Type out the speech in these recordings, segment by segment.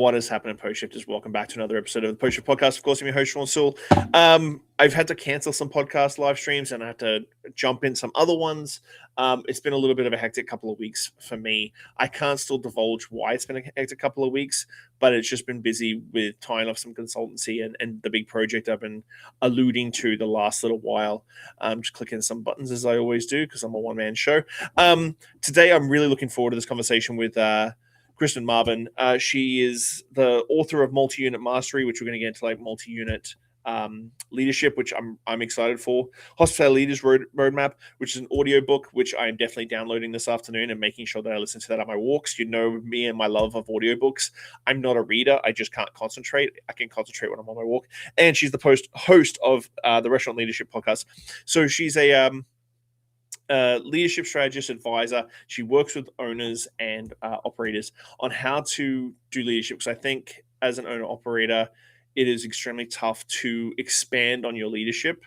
What has happened in Post Shifters? Welcome back to another episode of the Post Shift Podcast. Of course, I'm your host, Shawn Soole. I've had to cancel some podcast live streams and I had to jump in some other ones. It's been a little bit of a hectic couple of weeks for me. I can't still divulge why it's been a hectic couple of weeks, but it's just been busy with tying off some consultancy and the big project I've been alluding to the last little while. Just clicking some buttons as I always do because I'm a one-man show. Today, I'm really looking forward to this conversation with Christin Marvin. She is the author of Multi-Unit Mastery, which we're going to get into, like multi-unit leadership, which I'm excited for. Hospitality Leaders Roadmap, which is an audiobook, which I am definitely downloading this afternoon and making sure that I listen to that on my walks. You know me and my love of audiobooks. I'm not a reader. I just can't concentrate. I can concentrate when I'm on my walk. And she's the host of the Restaurant Leadership Podcast. So she's a leadership strategist advisor. She works with owners and operators on how to do leadership, because I think as an owner operator, it is extremely tough to expand on your leadership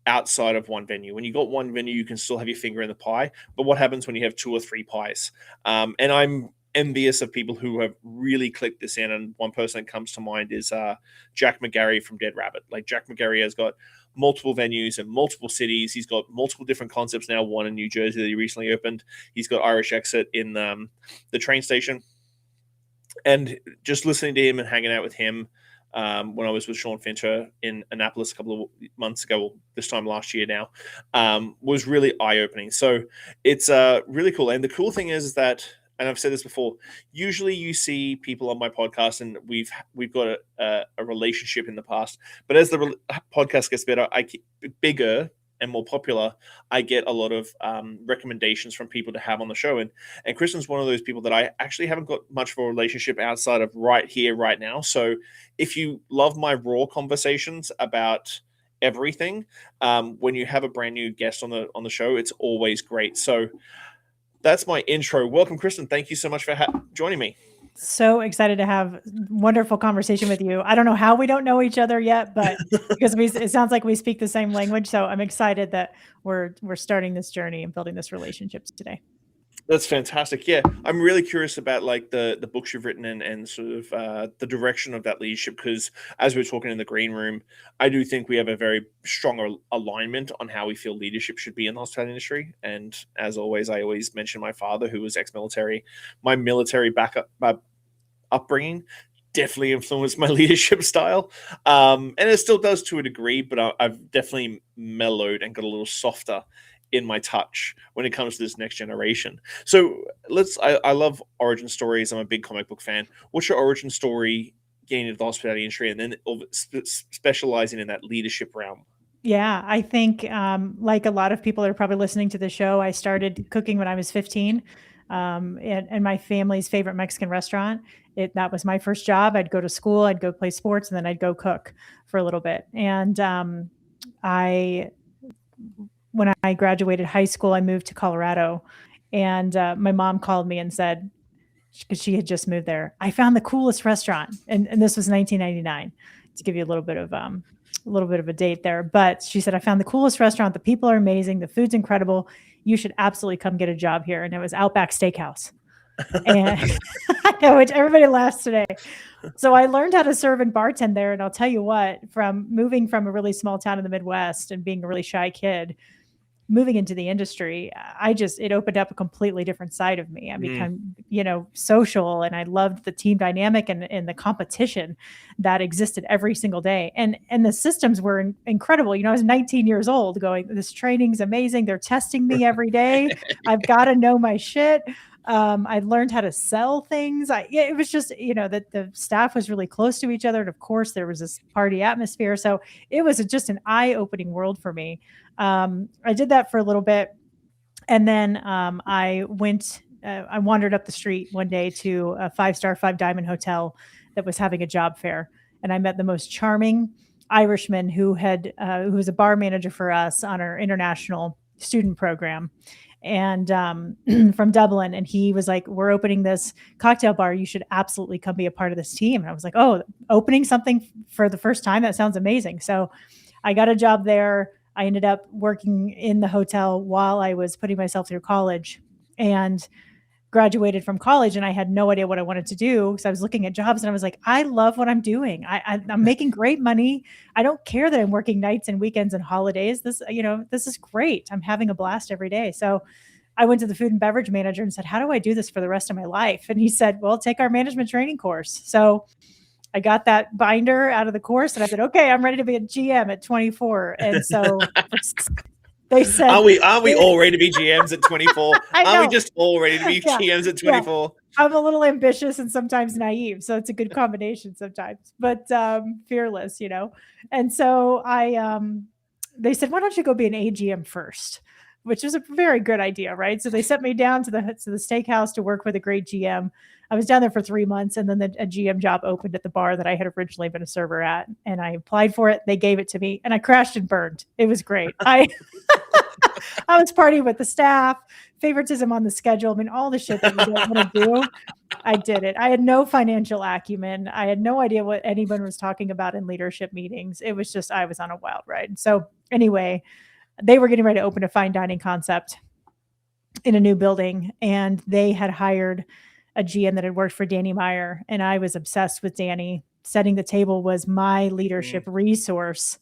outside of one venue. When you got one venue, you can still have your finger in the pie. But what happens when you have 2 or 3 pies? And I'm envious of people who have really clicked this in. And one person that comes to mind is Jack McGarry from Dead Rabbit. Like, Jack McGarry has got multiple venues in multiple cities. He's got multiple different concepts now. One in New Jersey that he recently opened. He's got Irish Exit in the train station. And just listening to him and hanging out with him when I was with Sean Fincher in Annapolis a couple of months ago, well, this time last year now, was really eye-opening. So it's really cool. And the cool thing is that, and I've said this before, usually you see people on my podcast and we've got a relationship in the past, but as the podcast gets bigger and more popular, I get a lot of recommendations from people to have on the show. And Kristen's one of those people that I actually haven't got much of a relationship outside of right here, right now. So if you love my raw conversations about everything, when you have a brand new guest on the show, it's always great. So that's my intro. Welcome, Christin. Thank you so much for joining me. So excited to have wonderful conversation with you. I don't know how we don't know each other yet, but because it sounds like we speak the same language. So I'm excited that we're starting this journey and building this relationship today. That's fantastic. Yeah, I'm really curious about like the books you've written and sort of the direction of that leadership, because as we're talking in the green room, I do think we have a very strong alignment on how we feel leadership should be in the hospitality industry. And as always, I always mention my father, who was ex-military. My military upbringing definitely influenced my leadership style, and it still does to a degree, but I've definitely mellowed and got a little softer in my touch when it comes to this next generation. So I love origin stories. I'm a big comic book fan. What's your origin story getting into the hospitality industry and then specializing in that leadership realm? Yeah, I think like a lot of people that are probably listening to the show, I started cooking when I was 15 in my family's favorite Mexican restaurant. That was my first job. I'd go to school, I'd go play sports, and then I'd go cook for a little bit. And when I graduated high school, I moved to Colorado, and my mom called me and said, because she had just moved there, I found the coolest restaurant. And this was 1999, to give you a little bit of a date there. But she said, I found the coolest restaurant. The people are amazing. The food's incredible. You should absolutely come get a job here. And it was Outback Steakhouse. And I know, which everybody laughs today. So I learned how to serve and bartend there. And I'll tell you what, from moving from a really small town in the Midwest and being a really shy kid, moving into the industry, it opened up a completely different side of me. I became, social, and I loved the team dynamic and the competition that existed every single day. And the systems were incredible. I was 19 years old going, this training's amazing. They're testing me every day. I've got to know my shit. I learned how to sell things. It was just, that the staff was really close to each other. And of course there was this party atmosphere. So it was just an eye-opening world for me. I did that for a little bit. And then I wandered up the street one day to a 5-star 5-diamond hotel that was having a job fair. And I met the most charming Irishman who was a bar manager for us on our international student program. And from Dublin. And he was like, we're opening this cocktail bar. You should absolutely come be a part of this team. And I was like, oh, opening something for the first time? That sounds amazing. So I got a job there. I ended up working in the hotel while I was putting myself through college. And graduated from college and I had no idea what I wanted to do. So I was looking at jobs and I was like, I love what I'm doing. I'm making great money. I don't care that I'm working nights and weekends and holidays. This is great. I'm having a blast every day. So I went to the food and beverage manager and said, how do I do this for the rest of my life? And he said, well, take our management training course. So I got that binder out of the course and I said, okay, I'm ready to be a GM at 24. And so they said, Are we all ready to be GMs at 24? Are we just all ready to be GMs at 24? Yeah. I'm a little ambitious and sometimes naive. So it's a good combination sometimes, but fearless, And so they said, why don't you go be an AGM first? Which is a very good idea, right? So they sent me down to the steakhouse to work with a great GM. I was down there for 3 months and then a GM job opened at the bar that I had originally been a server at. And I applied for it. They gave it to me and I crashed and burned. It was great. I was partying with the staff, favoritism on the schedule. I mean, all the shit that you don't want to do. I did it. I had no financial acumen. I had no idea what anyone was talking about in leadership meetings. It was just, I was on a wild ride. So anyway, they were getting ready to open a fine dining concept in a new building and they had hired a GM that had worked for Danny Meyer. And I was obsessed with Danny. Setting the table was my leadership resource.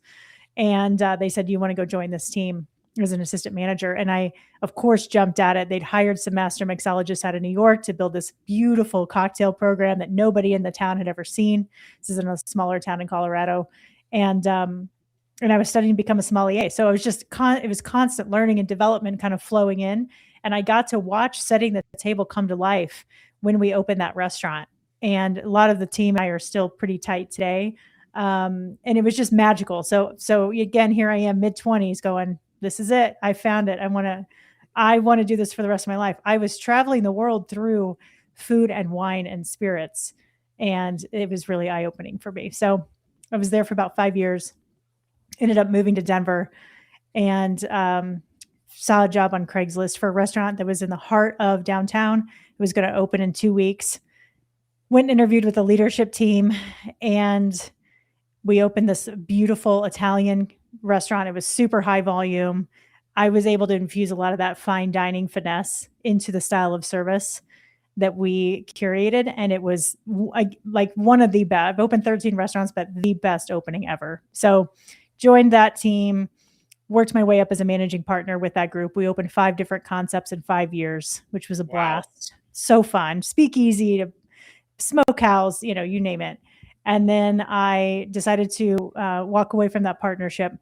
And they said, do you want to go join this team as an assistant manager? And I, of course, jumped at it. They'd hired some master mixologists out of New York to build this beautiful cocktail program that nobody in the town had ever seen. This is in a smaller town in Colorado. And I was studying to become a sommelier. So it was just, it was constant learning and development kind of flowing in. And I got to watch setting the table come to life when we opened that restaurant. And a lot of the team and I are still pretty tight today. And it was just magical. So again, here I am mid-20s going, this is it. I found it. I want to do this for the rest of my life. I was traveling the world through food and wine and spirits. And it was really eye-opening for me. So I was there for about 5 years, ended up moving to Denver and saw a job on Craigslist for a restaurant that was in the heart of downtown. It was going to open in 2 weeks. Went and interviewed with the leadership team and we opened this beautiful Italian restaurant. It was super high volume. I was able to infuse a lot of that fine dining finesse into the style of service that we curated. And it was like one of the best. I've opened 13 restaurants, but the best opening ever. So joined that team, worked my way up as a managing partner with that group. We opened 5 different concepts in 5 years, which was a blast. So fun. Speakeasy to smokehouse, you name it. And then I decided to walk away from that partnership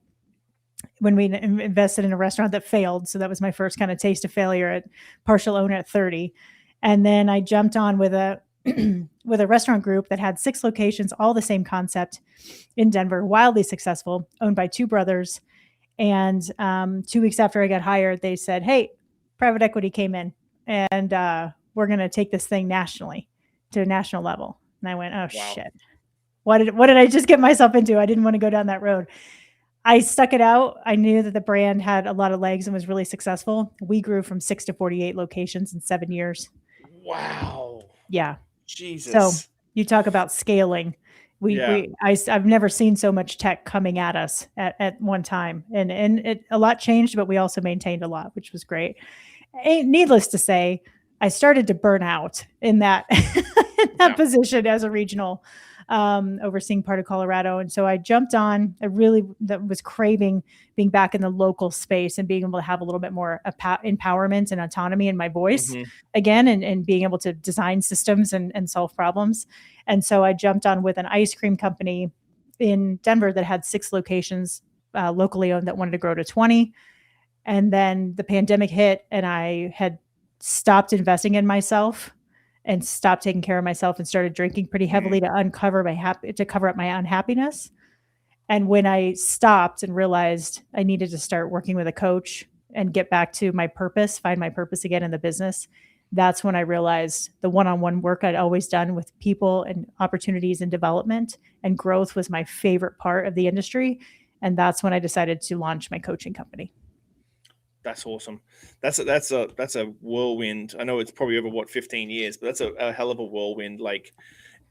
when we invested in a restaurant that failed. So that was my first kind of taste of failure at partial owner at 30. And then I jumped on with a with a restaurant group that had 6 locations, all the same concept in Denver, wildly successful, owned by 2 brothers. And 2 weeks after I got hired, they said, hey, private equity came in and we're going to take this thing nationally to a national level. And I went, oh, shit. What did I just get myself into? I didn't want to go down that road. I stuck it out. I knew that the brand had a lot of legs and was really successful. We grew from 6 to 48 locations in 7 years. Wow. Yeah. Jesus. So you talk about scaling. I've never seen so much tech coming at us at one time. And a lot changed, but we also maintained a lot, which was great. Needless to say, I started to burn out in that position as a regional, overseeing part of Colorado. And so I jumped on, that was craving being back in the local space and being able to have a little bit more empowerment and autonomy in my voice again, and being able to design systems and solve problems. And so I jumped on with an ice cream company in Denver that had 6 locations locally owned that wanted to grow to 20. And then the pandemic hit and I had stopped investing in myself and stopped taking care of myself and started drinking pretty heavily to cover up my unhappiness. And when I stopped and realized I needed to start working with a coach and get back to my purpose, find my purpose again in the business, that's when I realized the one-on-one work I'd always done with people and opportunities and development and growth was my favorite part of the industry. And that's when I decided to launch my coaching company. That's awesome. That's a whirlwind. I know it's probably over 15 years, but that's a hell of a whirlwind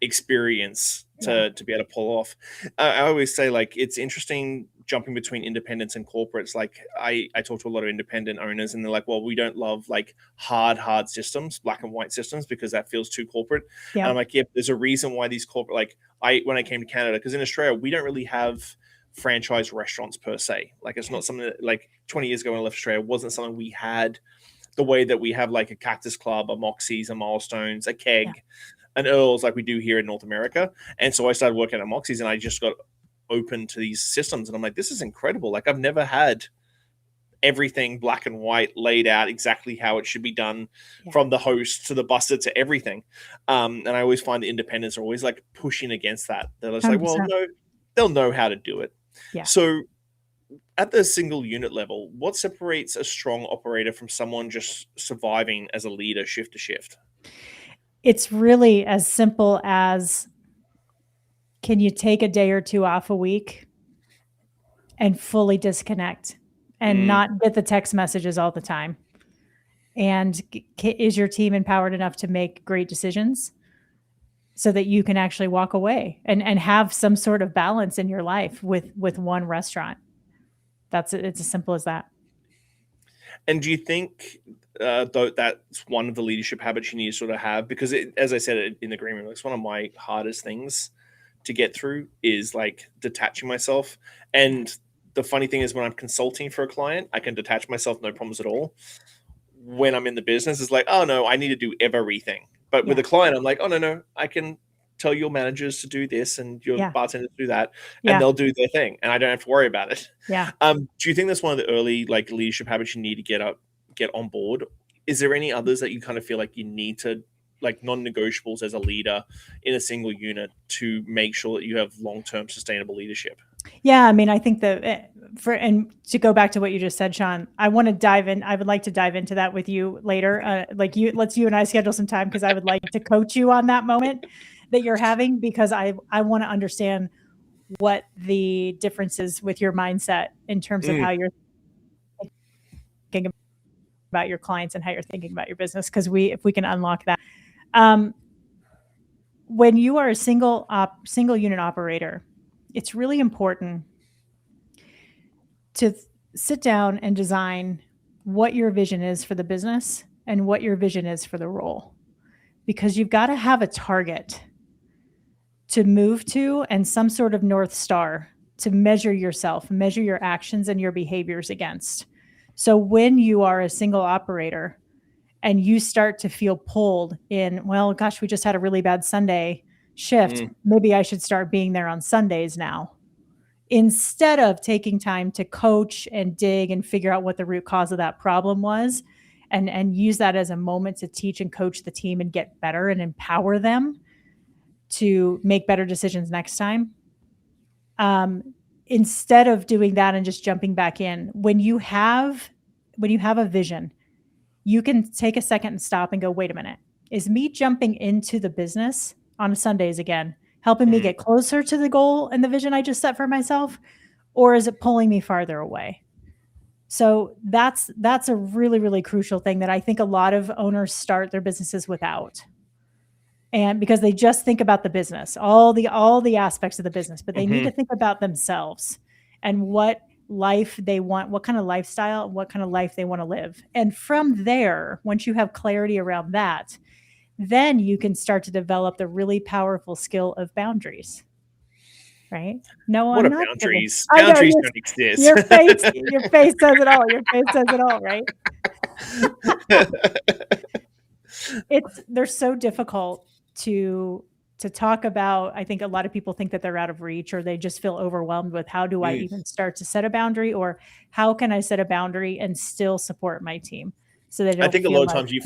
experience to be able to pull off. I always say it's interesting jumping between independents and corporates. Like I talk to a lot of independent owners and they're like, well, we don't love like hard systems, black and white systems, because that feels too corporate. Yeah. And I'm like, yeah, there's a reason why these corporate, like when I came to Canada, because in Australia, we don't really have franchise restaurants per se. Like it's not something that, like 20 years ago when I left Australia, wasn't something we had the way that we have like a Cactus Club, a Moxie's, a Milestones, a Keg, an Earl's like we do here in North America. And so I started working at Moxie's and I just got open to these systems. And I'm like, this is incredible. Like I've never had everything black and white laid out exactly how it should be done, from the host to the buster to everything. And I always find the independents are always like pushing against that. They're just 100%. Like, well, no, they'll know how to do it. Yeah. So at the single unit level, what separates a strong operator from someone just surviving as a leader shift to shift? It's really as simple as, can you take a day or two off a week and fully disconnect and not get the text messages all the time? And is your team empowered enough to make great decisions so that you can actually walk away and have some sort of balance in your life with one restaurant? It's as simple as that. And do you think though that's one of the leadership habits you need to sort of have? Because as I said in the green room, it's one of my hardest things to get through is like detaching myself. And the funny thing is when I'm consulting for a client, I can detach myself, no problems at all. When I'm in the business, it's like, oh no, I need to do everything. But with a client, I'm like, oh no, I can tell your managers to do this and your bartenders to do that, and they'll do their thing, and I don't have to worry about it. Yeah. Do you think that's one of the early like leadership habits you need to get on board? Is there any others that you kind of feel like you need to, like non-negotiables as a leader in a single unit to make sure that you have long-term sustainable leadership? Yeah, I mean, I think and to go back to what you just said, Shawn, I want to dive in. I would like to dive into that with you later. Let's you and I schedule some time, because I would like to coach you on that moment that you're having, because I want to understand what the difference is with your mindset in terms of how you're thinking about your clients and how you're thinking about your business. Because if we can unlock that, when you are a single unit operator, it's really important to sit down and design what your vision is for the business and what your vision is for the role, because you've got to have a target to move to and some sort of North Star to measure yourself, measure your actions and your behaviors against. So when you are a single operator and you start to feel pulled in, well, gosh, we just had a really bad Sunday shift. Maybe I should start being there on Sundays now. Instead of taking time to coach and dig and figure out what the root cause of that problem was, and use that as a moment to teach and coach the team and get better and empower them to make better decisions next time. Instead of doing that and just jumping back in, when you have a vision, you can take a second and stop and go, wait a minute, is me jumping into the business on Sundays again helping me get closer to the goal and the vision I just set for myself? Or is it pulling me farther away? So that's a really, really crucial thing that I think a lot of owners start their businesses without. And because they just think about the business, all the aspects of the business, but they need to think about themselves and what life they want, what kind of lifestyle, what kind of life they want to live. And from there, once you have clarity around that, then you can start to develop the really powerful skill of boundaries. Right? No, what I'm are not boundaries? kidding. Boundaries don't exist. Your face says it all. Your face says it all, right? They're so difficult to talk about. I think a lot of people think that they're out of reach, or they just feel overwhelmed with how do I even start to set a boundary, or how can I set a boundary and still support my team so they don't. I think a lot of times you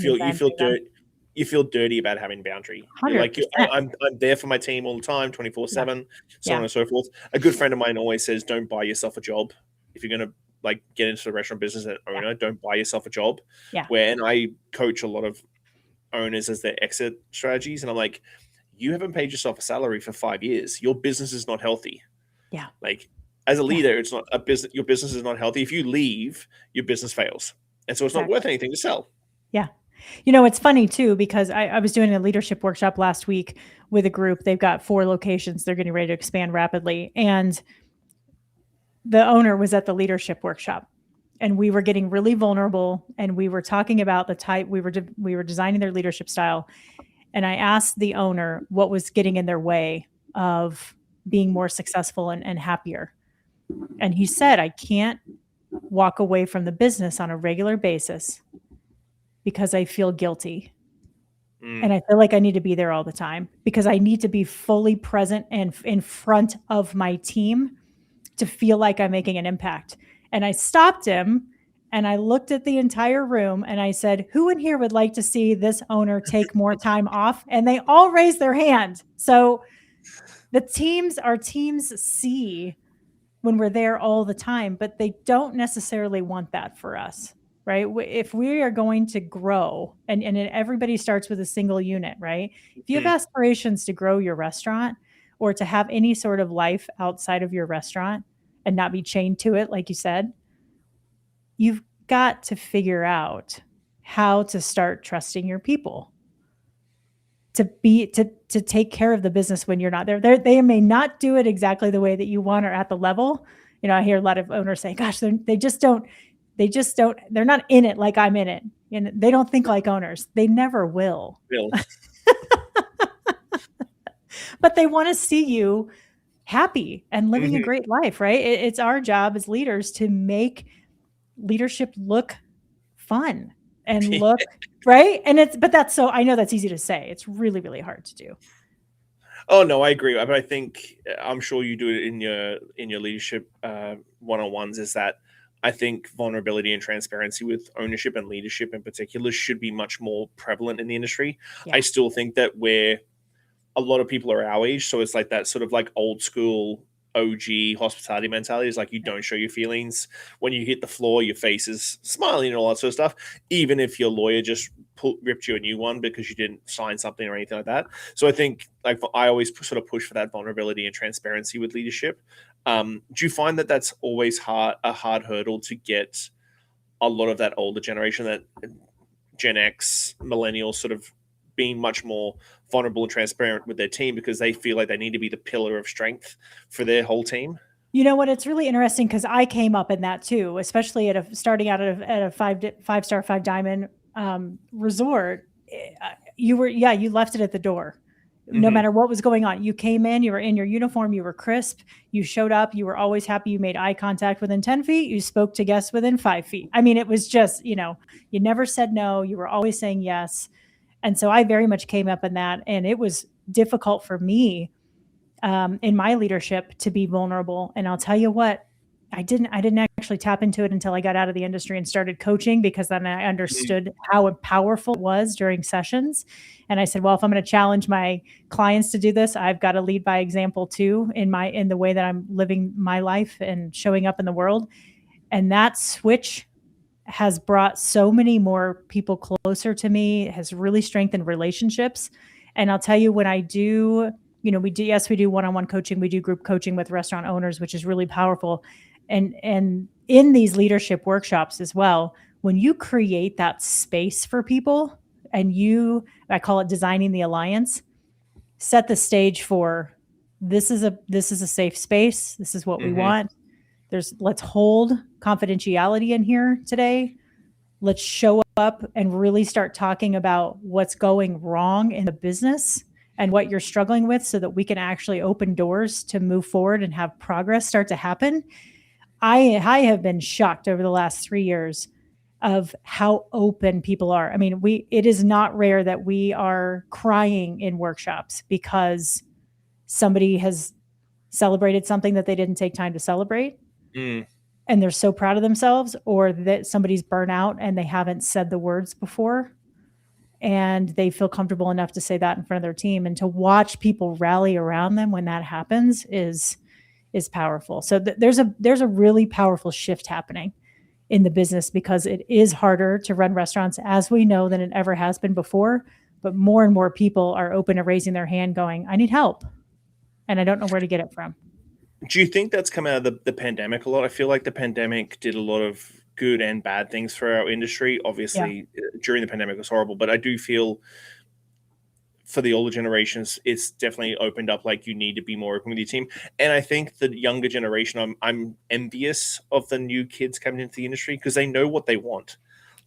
feel dirty about having boundary. You're like, I'm there for my team all the time, 24/7, so on and so forth. A good friend of mine always says, don't buy yourself a job. If you're going to like get into the restaurant business as an owner, don't buy yourself a job. And I coach a lot of owners as their exit strategies. And I'm like, you haven't paid yourself a salary for 5 years. Your business is not healthy. Yeah. Like as a leader, it's not a business. Your business is not healthy. If you leave, your business fails. And so it's not worth anything to sell. Yeah. You know, it's funny too, because I was doing a leadership workshop last week with a group. They've got 4 locations. They're getting ready to expand rapidly. And the owner was at the leadership workshop, and we were getting really vulnerable, and we were talking about the type we were designing their leadership style. And I asked the owner what was getting in their way of being more successful and happier. And he said, I can't walk away from the business on a regular basis because I feel guilty. And I feel like I need to be there all the time because I need to be fully present and in front of my team to feel like I'm making an impact. And I stopped him and I looked at the entire room and I said, who in here would like to see this owner take more time off? And they all raised their hand. So our teams see when we're there all the time, but they don't necessarily want that for us, right? If we are going to grow, and everybody starts with a single unit, right? If you have aspirations to grow your restaurant or to have any sort of life outside of your restaurant and not be chained to it, like you said, you've got to figure out how to start trusting your people to take care of the business when you're not there. They may not do it exactly the way that you want or at the level. I hear a lot of owners say, gosh, they just don't, they're not in it like I'm in it. And they don't think like owners. They never will. But they want to see you happy and living a great life, right? It's our job as leaders to make leadership look fun and look right. And I know that's easy to say. It's really, really hard to do. Oh no, I agree. But I think I'm sure you do it in your leadership one-on-ones. Is that I think vulnerability and transparency with ownership and leadership in particular should be much more prevalent in the industry. Yeah. I still think that a lot of people are our age, so it's like that sort of like old school OG hospitality mentality is like you don't show your feelings. When you hit the floor, your face is smiling and all that sort of stuff, even if your lawyer just ripped you a new one because you didn't sign something or anything like that. So I think I always sort of push for that vulnerability and transparency with leadership. Do you find that that's always a hard hurdle to get a lot of that older generation, that Gen X, millennials, sort of being much more vulnerable and transparent with their team because they feel like they need to be the pillar of strength for their whole team? You know what? It's really interesting because I came up in that too, especially starting out at a five-star, 5-diamond resort. You left it at the door. No matter what was going on. You came in, you were in your uniform, you were crisp, you showed up, you were always happy, you made eye contact within 10 feet, you spoke to guests within 5 feet. I mean, it was just, you never said no, you were always saying yes. And so I very much came up in that, and it was difficult for me in my leadership to be vulnerable. And I'll tell you what, I didn't actually tap into it until I got out of the industry and started coaching, because then I understood how powerful it was during sessions. And I said, well, if I'm going to challenge my clients to do this, I've got to lead by example too, in the way that I'm living my life and showing up in the world. And that switch has brought so many more people closer to me. It has really strengthened relationships. And I'll tell you, when I do, we do one-on-one coaching. We do group coaching with restaurant owners, which is really powerful. And in these leadership workshops as well, when you create that space for people and I call it designing the alliance, set the stage for this is a safe space. This is what we want. Let's hold confidentiality in here today. Let's show up and really start talking about what's going wrong in the business and what you're struggling with, so that we can actually open doors to move forward and have progress start to happen. I have been shocked over the last 3 years of how open people are. I mean, it is not rare that we are crying in workshops because somebody has celebrated something that they didn't take time to celebrate. And they're so proud of themselves, or that somebody's burnt out and they haven't said the words before, and they feel comfortable enough to say that in front of their team. And to watch people rally around them when that happens is powerful. So there's a really powerful shift happening in the business, because it is harder to run restaurants, as we know, than it ever has been before. But more and more people are open to raising their hand going, I need help, and I don't know where to get it from. Do you think that's come out of the pandemic a lot? I feel like the pandemic did a lot of good and bad things for our industry. Obviously, during the pandemic it was horrible, but I do feel for the older generations, it's definitely opened up. Like, you need to be more open with your team. And I think the younger generation, I'm envious of the new kids coming into the industry because they know what they want.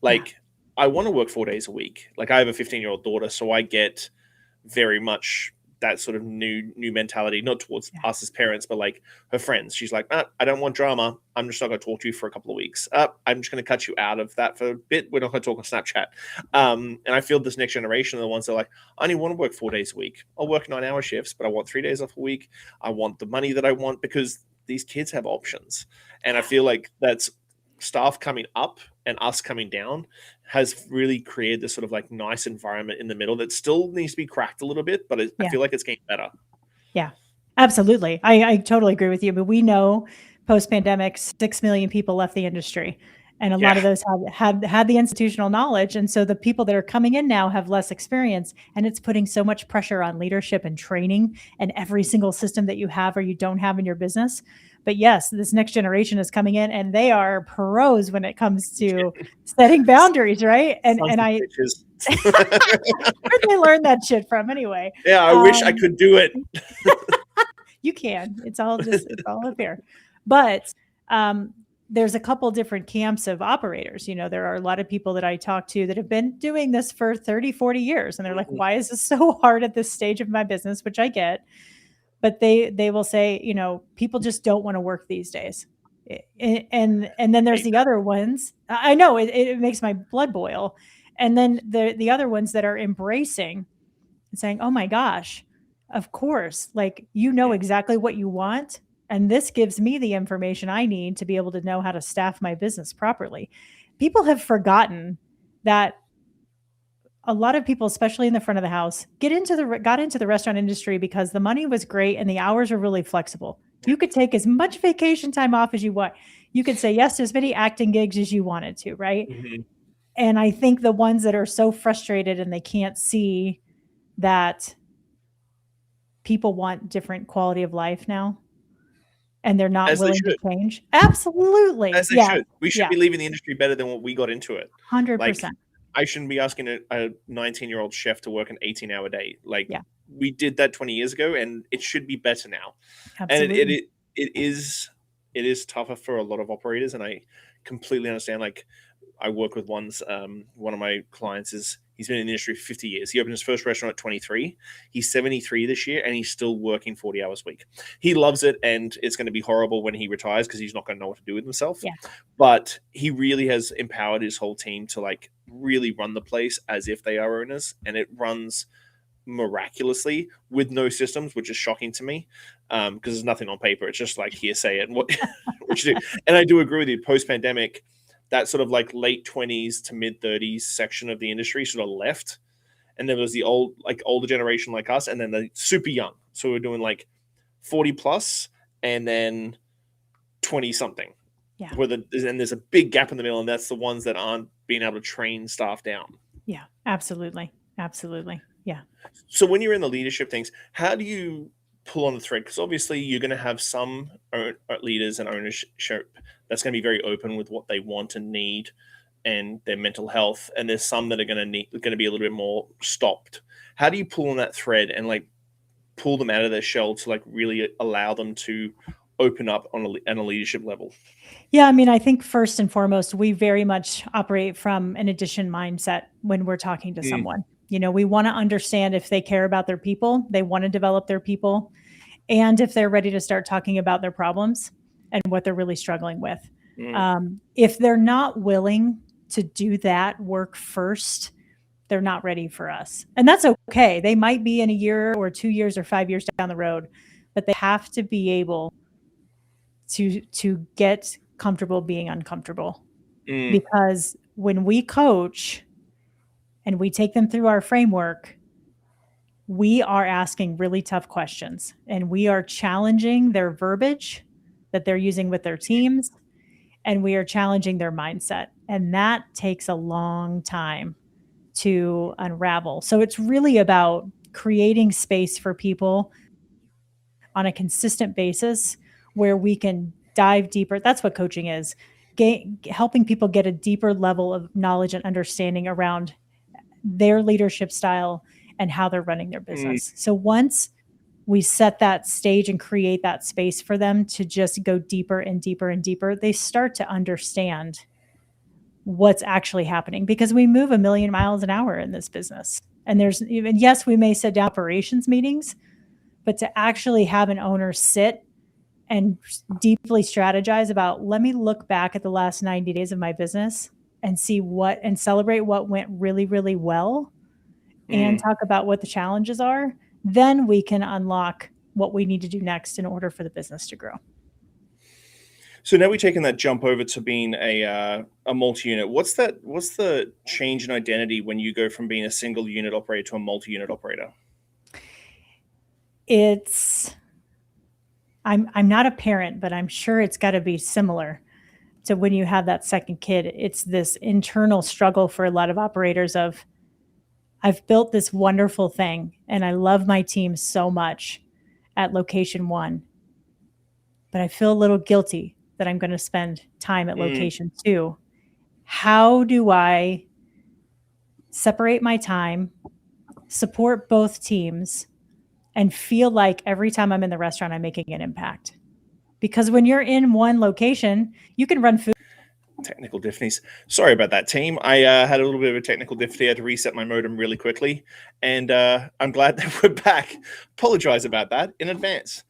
Like, I want to work 4 days a week. Like, I have a 15-year-old daughter, so I get very much that sort of new mentality, not towards us as parents, but like her friends. She's like, I don't want drama. I'm just not going to talk to you for a couple of weeks. I'm just going to cut you out of that for a bit. We're not going to talk on Snapchat. And I feel this next generation are the ones that are like, I only want to work 4 days a week. I'll work 9-hour shifts, but I want 3 days off a week. I want the money that I want because these kids have options. And I feel like that's staff coming up and us coming down has really created this sort of like nice environment in the middle that still needs to be cracked a little bit, but I feel like it's getting better. Yeah, absolutely. I totally agree with you. But we know post-pandemic, 6 million people left the industry. And a lot of those had the institutional knowledge. And so the people that are coming in now have less experience. And it's putting so much pressure on leadership and training and every single system that you have or you don't have in your business. But yes, this next generation is coming in and they are pros when it comes to setting boundaries, right? And I where'd they learn that shit from anyway? Yeah, I wish I could do it. You can. It's all up here. But there's a couple different camps of operators. You know, there are a lot of people that I talk to that have been doing this for 30, 40 years. And they're like, why is this so hard at this stage of my business? Which I get. But they will say, you know, people just don't want to work these days. And then there's the other ones. I know it makes my blood boil. And then the other ones that are embracing and saying, oh my gosh, of course, like, you know exactly what you want. And this gives me the information I need to be able to know how to staff my business properly. People have forgotten that a lot of people, especially in the front of the house, got into the restaurant industry because the money was great and the hours are really flexible. You could take as much vacation time off as you want. You could say yes to as many acting gigs as you wanted to, right? Mm-hmm. And I think the ones that are so frustrated and they can't see that people want different quality of life now and they're not willing to change. Absolutely. As they should. We should be leaving the industry better than what we got into it. 100%. Like, I shouldn't be asking a 19-year-old chef to work an 18-hour day. Like, we did that 20 years ago, and it should be better now. Absolutely. And it is tougher for a lot of operators, and I completely understand. Like, I work with one of my clients he's been in the industry for 50 years. He opened his first restaurant at 23. He's 73 this year, and he's still working 40 hours a week. He loves it, and it's going to be horrible when he retires because he's not going to know what to do with himself. Yeah. But he really has empowered his whole team to like really run the place as if they are owners, and it runs miraculously with no systems, which is shocking to me because there's nothing on paper. It's just like hearsay and what you do. And I do agree with you. Post-pandemic, that sort of like late 20s to mid 30s section of the industry sort of left. And there was the older generation like us, and then the super young. So we're doing like 40 plus and then 20 something. Yeah. And there's a big gap in the middle, and that's the ones that aren't being able to train staff down. Yeah, absolutely. Absolutely. Yeah. So when you're in the leadership things, how do you pull on the thread? Because obviously you're going to have some leaders and ownership that's going to be very open with what they want and need and their mental health. And there's some that are going to be a little bit more stopped. How do you pull on that thread and like pull them out of their shell to like really allow them to open up on a leadership level? Yeah. I mean, I think first and foremost, we very much operate from an addition mindset when we're talking to someone. You know, we want to understand if they care about their people, they want to develop their people, and if they're ready to start talking about their problems and what they're really struggling with. If they're not willing to do that work first, they're not ready for us. And that's okay. They might be in a year or 2 years or 5 years down the road, but they have to be able to get comfortable being uncomfortable. Because when we coach and we take them through our framework, we are asking really tough questions and we are challenging their verbiage that they're using with their teams, and we are challenging their mindset. And that takes a long time to unravel. So it's really about creating space for people on a consistent basis where we can dive deeper. That's what coaching is, helping people get a deeper level of knowledge and understanding around their leadership style and how they're running their business. So once we set that stage and create that space for them to just go deeper and deeper and deeper, they start to understand what's actually happening, because we move 1,000,000 miles an hour in this business. And there's even, yes, we may sit down operations meetings, but to actually have an owner sit and deeply strategize about, let me look back at the last 90 days of my business and see what, and celebrate what went really, really well, and talk about what the challenges are, then we can unlock what we need to do next in order for the business to grow. So now we're taking that jump over to being a multi-unit. What's the change in identity when you go from being a single unit operator to a multi-unit operator? I'm not a parent, but I'm sure it's got to be similar to when you have that second kid. It's this internal struggle for a lot of operators of, I've built this wonderful thing and I love my team so much at location 1, but I feel a little guilty that I'm going to spend time at location 2. How do I separate my time, support both teams, and feel like every time I'm in the restaurant, I'm making an impact? Because when you're in one location, you can run food. Technical difficulties. Sorry about that, team. I had a little bit of a technical difficulty. I had to reset my modem really quickly, and I'm glad that we're back. Apologize about that in advance.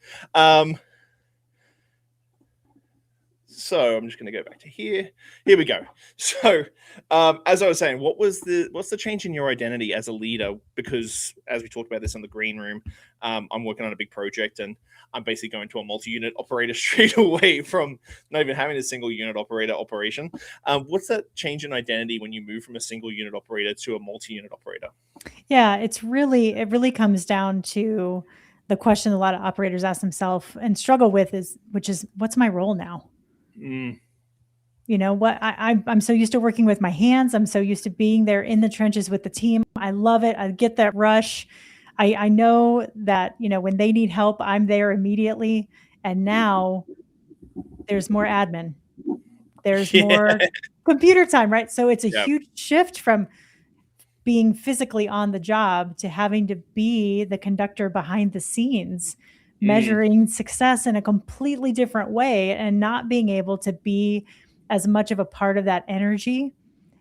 So I'm just going to go back to here. Here we go. So as I was saying, what's the change in your identity as a leader? Because as we talked about this in the green room, I'm working on a big project, and I'm basically going to a multi-unit operator straight away from not even having a single unit operator operation. What's that change in identity when you move from a single unit operator to a multi-unit operator? Yeah, it really comes down to the question a lot of operators ask themselves and struggle with which is, what's my role now? You know what? I'm so used to working with my hands. I'm so used to being there in the trenches with the team. I love it. I get that rush. I know that, when they need help, I'm there immediately. And now there's more admin. There's more computer time, right? So it's a huge shift from being physically on the job to having to be the conductor behind the scenes, measuring success in a completely different way, and not being able to be as much of a part of that energy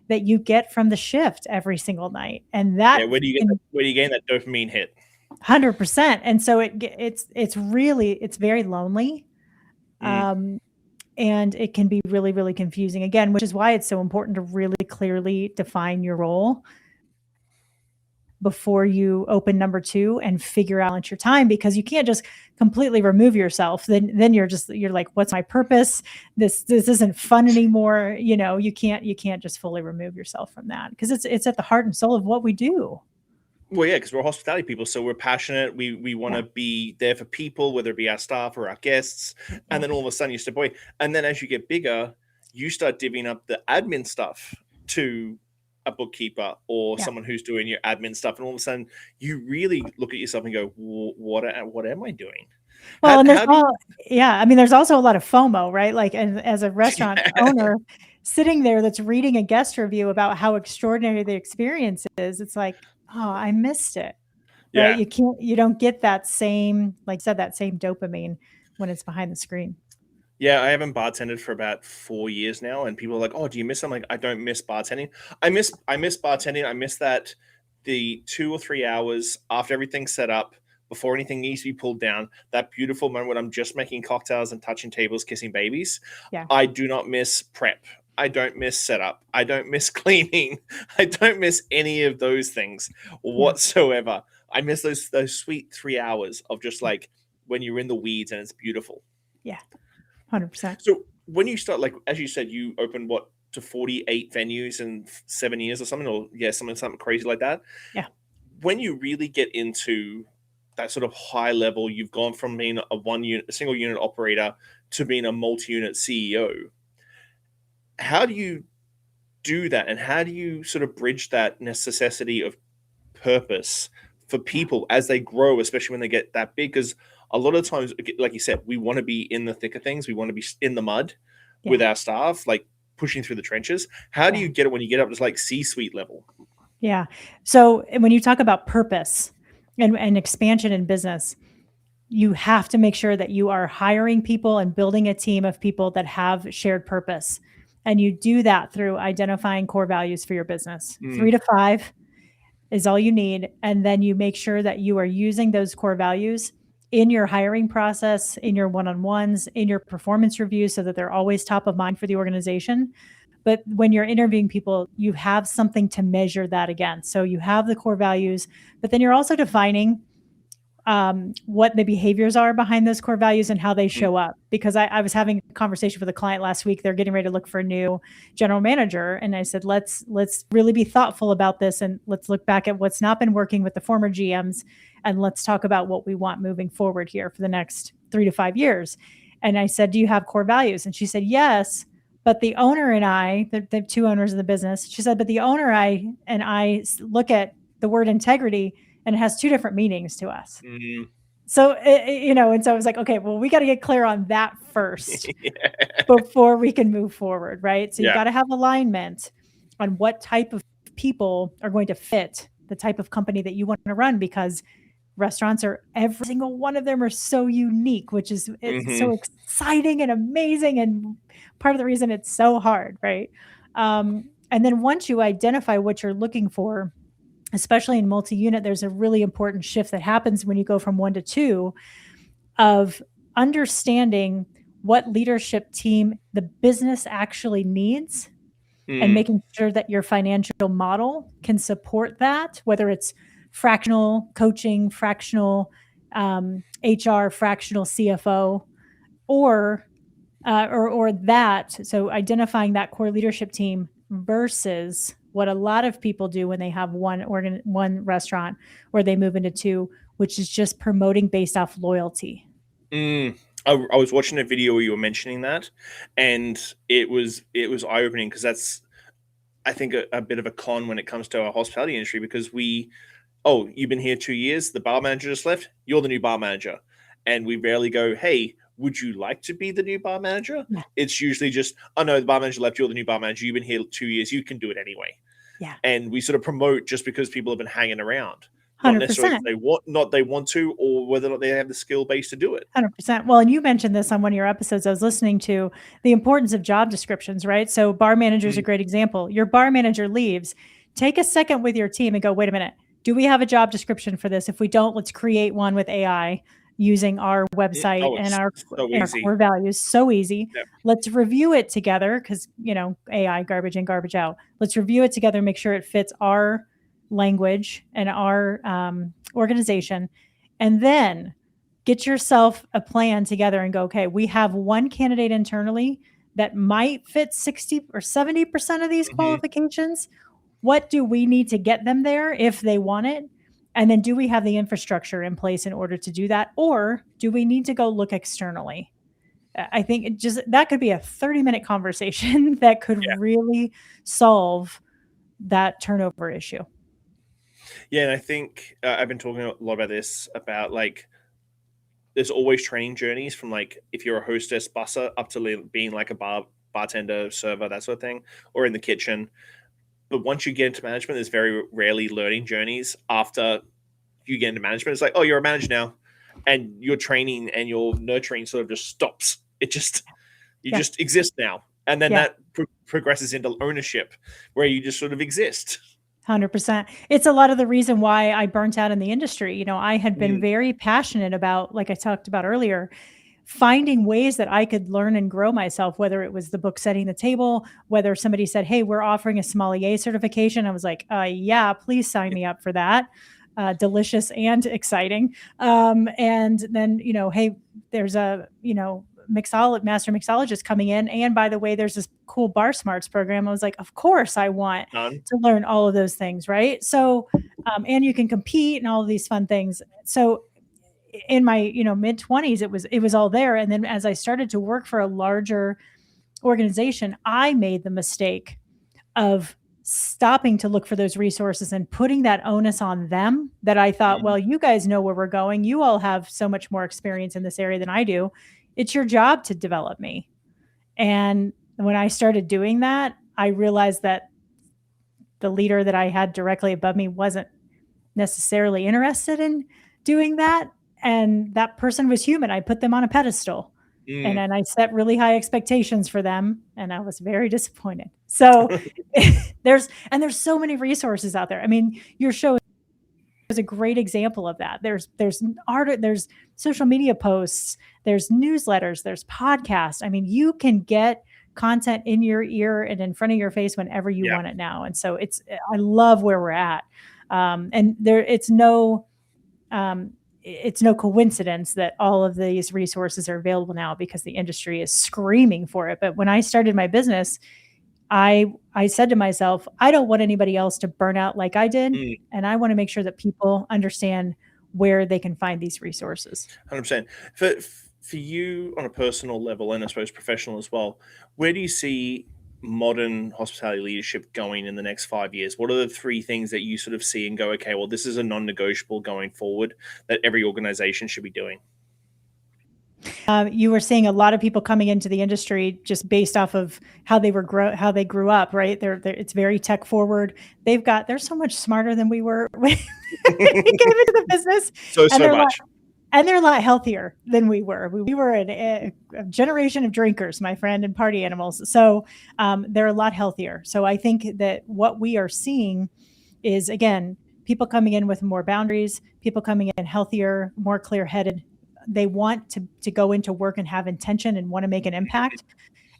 that you get from the shift every single night. And that where do you gain that dopamine hit? 100%. And so it's very lonely. And it can be really, really confusing again, which is why it's so important to really clearly define your role before you open number 2 and figure out your time, because you can't just completely remove yourself. Then you're like, what's my purpose? This isn't fun anymore. You can't just fully remove yourself from that, because it's at the heart and soul of what we do. Well, yeah, because we're hospitality people, so we're passionate. We want to be there for people, whether it be our staff or our guests. And then all of a sudden you step away. And then as you get bigger, you start divvying up the admin stuff to a bookkeeper or someone who's doing your admin stuff. And all of a sudden you really look at yourself and go, what am I doing? Well, there's also a lot of FOMO, right? Like, and as a restaurant owner sitting there that's reading a guest review about how extraordinary the experience is, it's like, oh, I missed it. Right? You don't get that same, like I said, that same dopamine when it's behind the screen. Yeah, I haven't bartended for about 4 years now, and people are like, "Oh, do you miss?" I'm like, "I don't miss bartending. I miss bartending. I miss that the 2 or 3 hours after everything's set up, before anything needs to be pulled down. That beautiful moment when I'm just making cocktails and touching tables, kissing babies. Yeah. I do not miss prep. I don't miss setup. I don't miss cleaning. I don't miss any of those things whatsoever. I miss those sweet 3 hours of just like when you're in the weeds and it's beautiful. Yeah, 100%. So when you start, like, as you said, you opened to 48 venues in 7 years or something, or something crazy like that. Yeah. When you really get into that sort of high level, you've gone from being a single unit operator to being a multi-unit CEO. How do you do that? And how do you sort of bridge that necessity of purpose for people as they grow, especially when they get that big? Because a lot of times, like you said, we want to be in the thick of things. We want to be in the mud with our staff, like pushing through the trenches. How do you get it when you get up to like C-suite level? Yeah. So when you talk about purpose and expansion in business, you have to make sure that you are hiring people and building a team of people that have shared purpose. And you do that through identifying core values for your business. Mm, 3 to 5 is all you need. And then you make sure that you are using those core values in your hiring process, in your one-on-ones, in your performance reviews, so that they're always top of mind for the organization. But when you're interviewing people, you have something to measure that against. So you have the core values, but then you're also defining what the behaviors are behind those core values and how they mm, show up. Because I was having a conversation with a client last week. They're getting ready to look for a new general manager, and I said, let's really be thoughtful about this, and let's look back at what's not been working with the former GMs, and let's talk about what we want moving forward here for the next 3 to 5 years. And I said, do you have core values? And she said, yes. But the owner and I, the two owners of the business, she said, but the owner and I look at the word integrity, and it has two different meanings to us. mm. So, and so I was like, okay, well, we got to get clear on that first Yeah. before we can move forward, right? So you Yeah. got to have alignment on what type of people are going to fit the type of company that you want to run, because restaurants are, every single one of them are so unique, which is, it's Hmm. so exciting and amazing. And part of the reason it's so hard, right? And then once you identify what you're looking for, especially in multi-unit, there's a really important shift that happens when you go from 1 to 2, of understanding what leadership team the business actually needs, and Mm, making sure that your financial model can support that, whether it's fractional coaching, fractional HR, fractional CFO, or that. So identifying that core leadership team versus what a lot of people do when they have one restaurant, or they move into 2, which is just promoting based off loyalty. mm. I was watching a video where you were mentioning that, and it was eye opening, because that's, I think, a bit of a con when it comes to our hospitality industry, because you've been here 2 years, the bar manager just left, you're the new bar manager, and we rarely go, hey, would you like to be the new bar manager? Yeah. It's usually just, oh no, the bar manager left, you're the new bar manager, you've been here 2 years, you can do it anyway. Yeah. And we sort of promote just because people have been hanging around, not necessarily 100%. they want to, or whether or not they have the skill base to do it. 100%. Well, and you mentioned this on one of your episodes I was listening to, the importance of job descriptions, right? So bar manager is a Mm, great example. Your bar manager leaves. Take a second with your team and go, wait a minute, do we have a job description for this? If we don't, let's create one with AI using our mm. website Oh, and it's our so and our easy. core values. So easy. Yeah. Let's review it together, because, AI, garbage in, garbage out. Let's review it together, make sure it fits our language and our organization. And then get yourself a plan together and go, okay, we have one candidate internally that might fit 60 or 70% of these Hmm. qualifications. What do we need to get them there if they want it? And then do we have the infrastructure in place in order to do that? Or do we need to go look externally? I think that could be a 30-minute conversation that could Yeah. really solve that turnover issue. Yeah. And I think I've been talking a lot about this, about like, there's always training journeys, from like, if you're a hostess busser up to being like a bartender, server, that sort of thing, or in the kitchen. But once you get into management, there's very rarely learning journeys after you get into management. It's like, oh, you're a manager now, and your training and your nurturing sort of just stops. You Yeah. just exist now, and then Yeah. that progresses into ownership, where you just sort of exist. 100%. It's a lot of the reason why I burnt out in the industry. I had been Mm, very passionate about, like I talked about earlier, finding ways that I could learn and grow myself, whether it was the book Setting the Table, whether somebody said, hey, we're offering a sommelier certification. I was like, yeah, please sign me up for that. Delicious and exciting. And then, hey, there's a, master mixologist coming in. And by the way, there's this cool Bar Smarts program. I was like, of course I want done. to learn all of those things, right? So, and you can compete and all of these fun things. So in my, mid 20s, it was all there. And then as I started to work for a larger organization, I made the mistake of stopping to look for those resources and putting that onus on them, that I thought, Mm, well, you guys know where we're going. You all have so much more experience in this area than I do. It's your job to develop me. And when I started doing that, I realized that the leader that I had directly above me wasn't necessarily interested in doing that. And that person was human. I put them on a pedestal. And then I set really high expectations for them, and I was very disappointed. So there's so many resources out there. I mean, your show is a great example of that. There's art, there's social media posts, there's newsletters, there's podcasts. I mean, you can get content in your ear and in front of your face whenever you want it now. And so I love where we're at. And it's no coincidence that all of these resources are available now, because the industry is screaming for it. But when I started my business, I said to myself, I don't want anybody else to burn out like I did. And I want to make sure that people understand where they can find these resources. 100%. For you on a personal level, and I suppose professional as well, where do you see modern hospitality leadership going in the next 5 years? What are the three things that you sort of see and go, okay, well, this is a non-negotiable going forward that every organization should be doing? You were seeing a lot of people coming into the industry just based off of how they grew up, right? It's very tech forward. They're so much smarter than we were when we came into the business. So much. And they're a lot healthier than we were. We were a generation of drinkers, my friend, and party animals. So they're a lot healthier. So I think that what we are seeing is, again, people coming in with more boundaries, people coming in healthier, more clear-headed. They want to go into work and have intention and want to make an impact,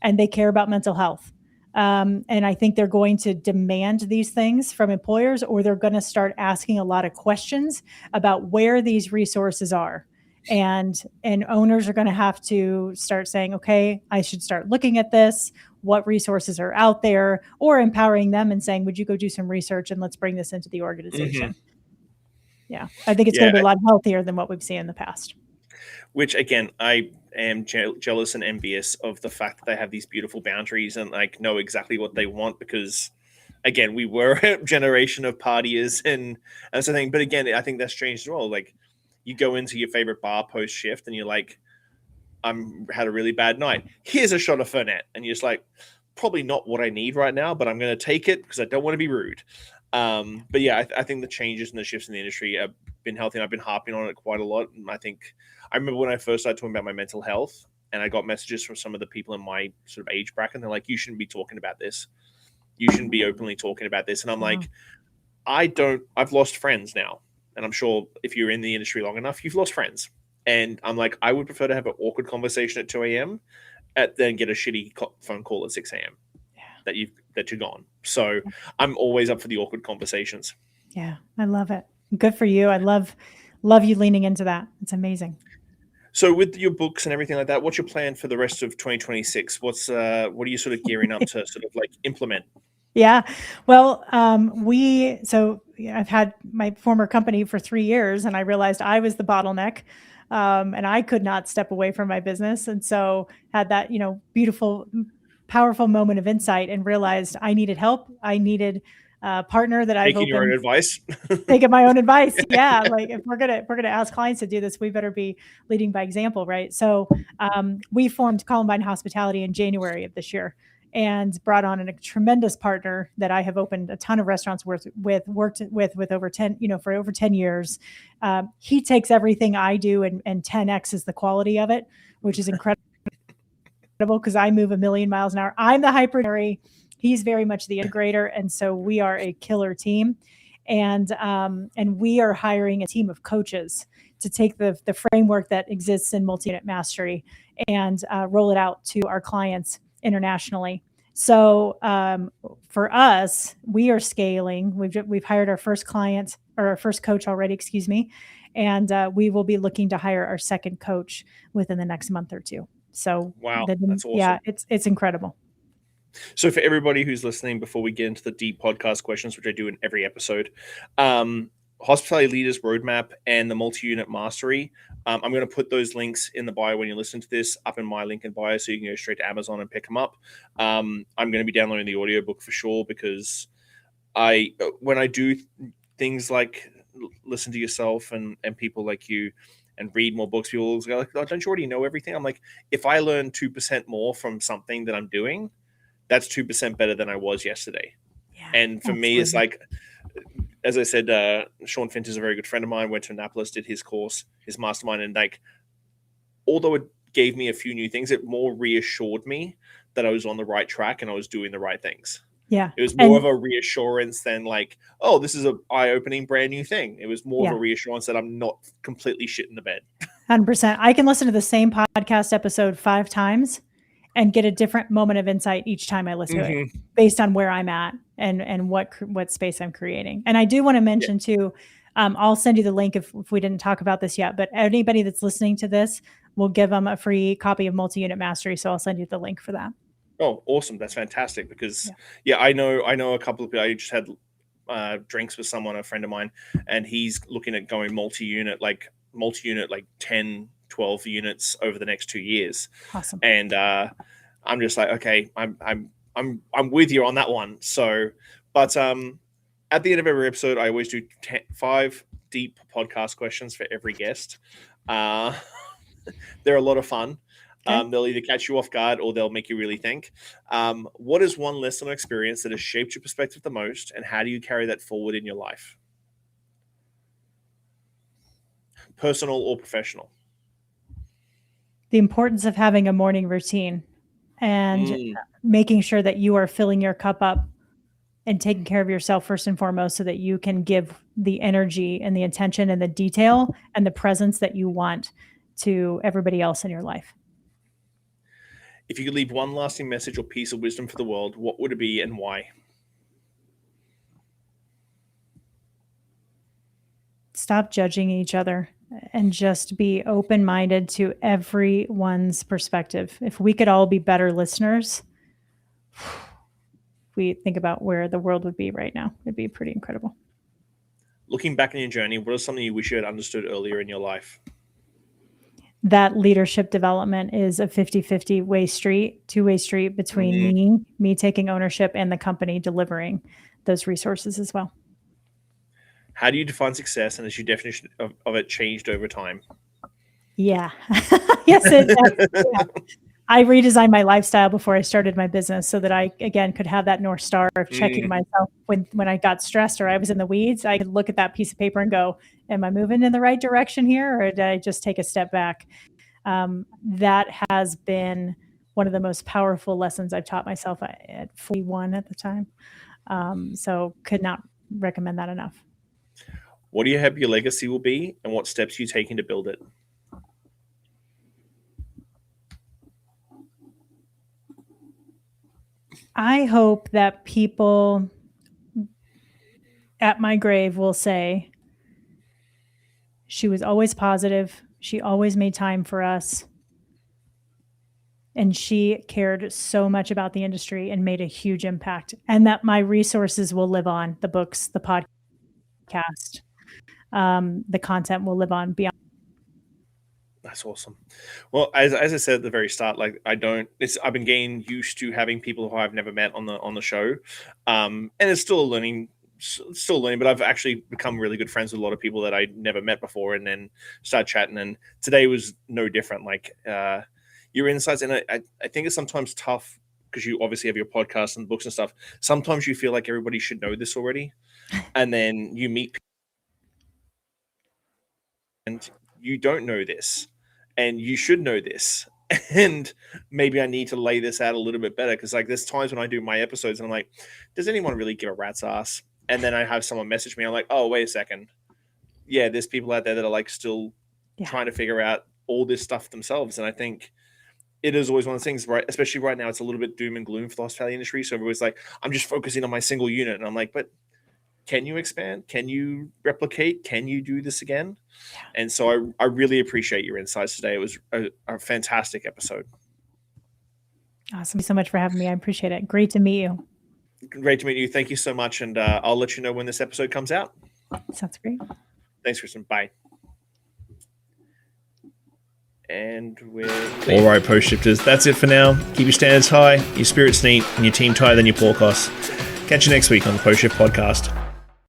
and they care about mental health. And I think they're going to demand these things from employers, or they're going to start asking a lot of questions about where these resources are. And owners are going to have to start saying, okay, I should start looking at this. What resources are out there, or empowering them and saying, would you go do some research and let's bring this into the organization? Yeah. I think it's going to be a lot healthier than what we've seen in the past. Which, again, I am jealous and envious of the fact that they have these beautiful boundaries and like know exactly what they want, because, again, we were a generation of partiers and that's the thing. But again, I think that's changed as well. Like, you go into your favorite bar post shift and you're like, had a really bad night. Here's a shot of Fernet. And you're just like, probably not what I need right now, but I'm going to take it because I don't want to be rude. But yeah, I think the changes and the shifts in the industry have been healthy, and I've been harping on it quite a lot. And I remember when I first started talking about my mental health, and I got messages from some of the people in my sort of age bracket, and they're like, you shouldn't be talking about this. You shouldn't be openly talking about this. And I'm like, I've lost friends now. And I'm sure if you're in the industry long enough, you've lost friends. And I'm like, I would prefer to have an awkward conversation at 2 a.m. than get a shitty phone call at 6 a.m. that you're gone. So I'm always up for the awkward conversations. Yeah, I love it. Good for you. I love you leaning into that. It's amazing. So with your books and everything like that, what's your plan for the rest of 2026? What are you sort of gearing up to sort of like implement? Yeah. Well, I've had my former company for 3 years, and I realized I was the bottleneck, and I could not step away from my business. And so had that, beautiful, powerful moment of insight, and realized I needed help. I needed a partner that I've taking your own advice. Taking my own advice. Yeah. Like, if we're gonna ask clients to do this, we better be leading by example, right? So we formed Columbine Hospitality in January of this year, and brought on a tremendous partner that I have opened a ton of restaurants worked with over 10, for over 10 years. He takes everything I do and 10X is the quality of it, which is incredible because I move 1,000,000 miles an hour. I'm the hyper. He's very much the integrator. And so we are a killer team. And we are hiring a team of coaches to take the framework that exists in multi-unit mastery and roll it out to our clients internationally. So for us, we are scaling. We've hired our first client, or our first coach already, excuse me. And we will be looking to hire our second coach within the next month or two. So wow, that's awesome. Yeah, it's incredible. So for everybody who's listening, before we get into the deep podcast questions, which I do in every episode, Hospitality Leaders Roadmap and the Multi-Unit Mastery, I'm going to put those links in the bio when you listen to this, up in my link in bio, so you can go straight to Amazon and pick them up. I'm going to be downloading the audiobook for sure, because when I do things like listen to yourself and people like you and read more books, people go like, oh, don't you already know everything? I'm like, if I learn 2% more from something that I'm doing, that's 2% better than I was yesterday. Yeah. And for me, it's Absolutely. like, as I said, Sean Fint is a very good friend of mine, went to Annapolis, did his course, his mastermind, and like, although it gave me a few new things, it more reassured me that I was on the right track and I was doing the right things. Yeah. It was more of a reassurance than like, oh, this is a eye-opening brand new thing. It was more of a reassurance that I'm not completely shit in the bed. 100%. I can listen to the same podcast episode 5 times and get a different moment of insight each time I listen to it, based on where I'm at and what space I'm creating. And I do want to mention too, I'll send you the link if we didn't talk about this yet, but anybody that's listening to this, we'll give them a free copy of Multi-Unit Mastery. So I'll send you the link for that. Oh, awesome. That's fantastic because I know a couple of people. I just had drinks with someone, a friend of mine, and he's looking at going multi-unit, like 10, 12 units over the next 2 years. Awesome. And I'm just like, okay, I'm with you on that one. So, but at the end of every episode, I always do 5 deep podcast questions for every guest. They're a lot of fun. Okay. They'll either catch you off guard or they'll make you really think. What is one lesson or experience that has shaped your perspective the most, and how do you carry that forward in your life? Personal or professional? The importance of having a morning routine and making sure that you are filling your cup up and taking care of yourself first and foremost, so that you can give the energy and the attention and the detail and the presence that you want to everybody else in your life. If you could leave one lasting message or piece of wisdom for the world, what would it be and why? Stop judging each other and just be open-minded to everyone's perspective. If we could all be better listeners, we think about where the world would be right now. It'd be pretty incredible. Looking back on your journey, what is something you wish you had understood earlier in your life? That leadership development is a 50-50 two-way street between me taking ownership and the company delivering those resources as well. How do you define success, and has your definition of it changed over time? Yeah. Yes, I redesigned my lifestyle before I started my business so that I, again, could have that North Star of checking myself when I got stressed or I was in the weeds. I could look at that piece of paper and go, am I moving in the right direction here, or did I just take a step back? That has been one of the most powerful lessons I've taught myself at 41 at the time. So could not recommend that enough. What do you hope your legacy will be, and what steps are you taking to build it? I hope that people at my grave will say, she was always positive. She always made time for us. And she cared so much about the industry and made a huge impact. And that my resources will live on, the books, the podcast, the content will live on beyond. That's awesome. Well, as I said at the very start, like I've been getting used to having people who I've never met on the show, and it's still learning. But I've actually become really good friends with a lot of people that I never met before, and then start chatting. And today was no different. Like your insights, and I think it's sometimes tough because you obviously have your podcast and books and stuff. Sometimes you feel like everybody should know this already, and then you meet people and you don't know this. And you should know this. And maybe I need to lay this out a little bit better, because like there's times when I do my episodes and I'm like, does anyone really give a rat's ass? And then I have someone message me. I'm like, oh, wait a second. Yeah, there's people out there that are like still trying to figure out all this stuff themselves. And I think it is always one of the things, right? Especially right now, it's a little bit doom and gloom for the hospitality industry. So everybody's like, I'm just focusing on my single unit. And I'm like, but can you expand? Can you replicate? Can you do this again? Yeah. And so I really appreciate your insights today. It was a fantastic episode. Awesome. Thank you so much for having me. I appreciate it. Great to meet you. Great to meet you. Thank you so much. And I'll let you know when this episode comes out. Sounds great. Thanks, Christin. Bye. And all right, post shifters, that's it for now. Keep your standards high, your spirits neat, and your team tighter than your pork costs. Catch you next week on the Post Shift Podcast.